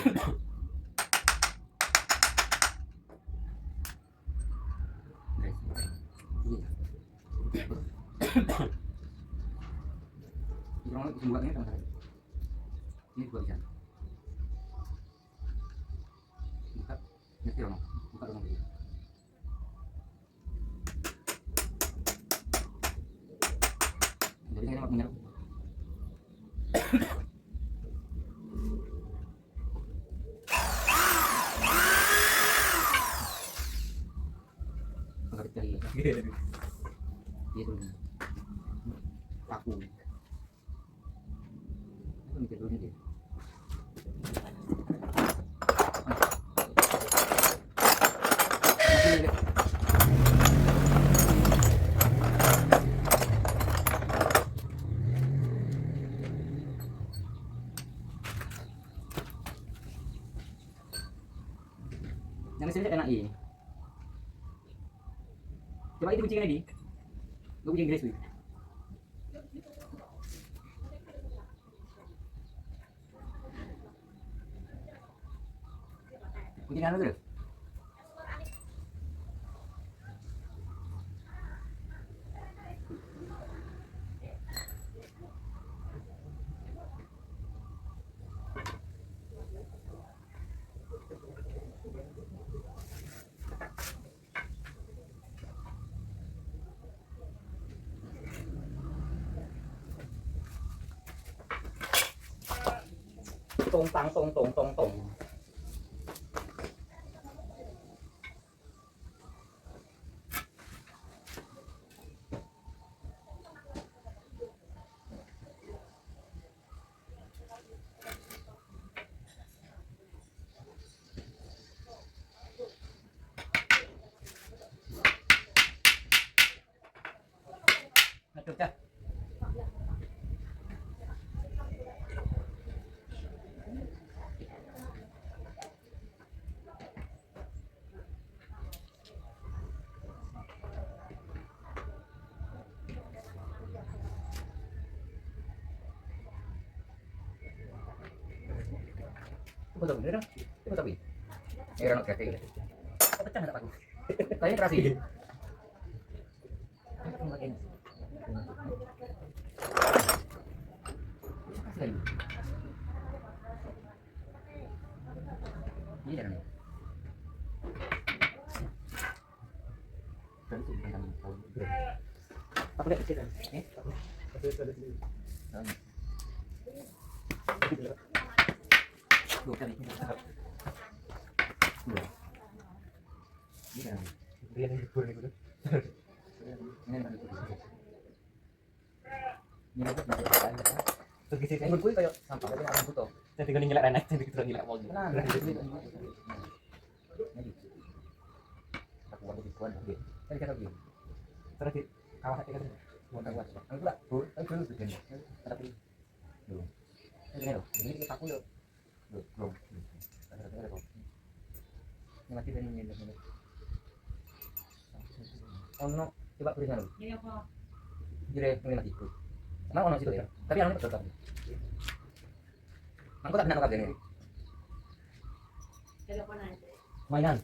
Kurang lebih buatnya sama saya. Ini juga bisa. Buka, ngerti dong, buka dong. Jadi ini mak menyerap. Enggak cari. Iya tuh. Aku. Aku mikir dulu nih. Yang mesinnya enak ini. Coba itu kucingnya lagi. Gue kucing Inggris tuh. Kucing anu tuh. Tong tang tong tong tong tong. Ngaduk dah. Coba tahu bener kan? Coba tahu ini. Orang kayak gitu. Kok pecah nggak aku? Kayaknya keras ini. Ini dah nih. Aku lihat kecil kan? Dua kali. Dua. Ini kan. Ini libur nih gue. Ini kan libur. Ini apa? Terus gitu kan gue kayak sampah tapi orang butuh. Jadi gue ngelak enak jadi kita ngelak mau gitu. Nah, aku mau dikuan lagi. Tadi kata dia. Terus di kawah kita mau kuat. Aku lah, aku dulu bikin. Tapi dulu. Ini aku yuk. Belum. Ada kok. Ini mati dan ini. Oh no, coba beri sana. Ini apa? Jadi ini mati. Mau ono situ ya. Tapi anu tetap. Aku tak nak makan ini. Mainan.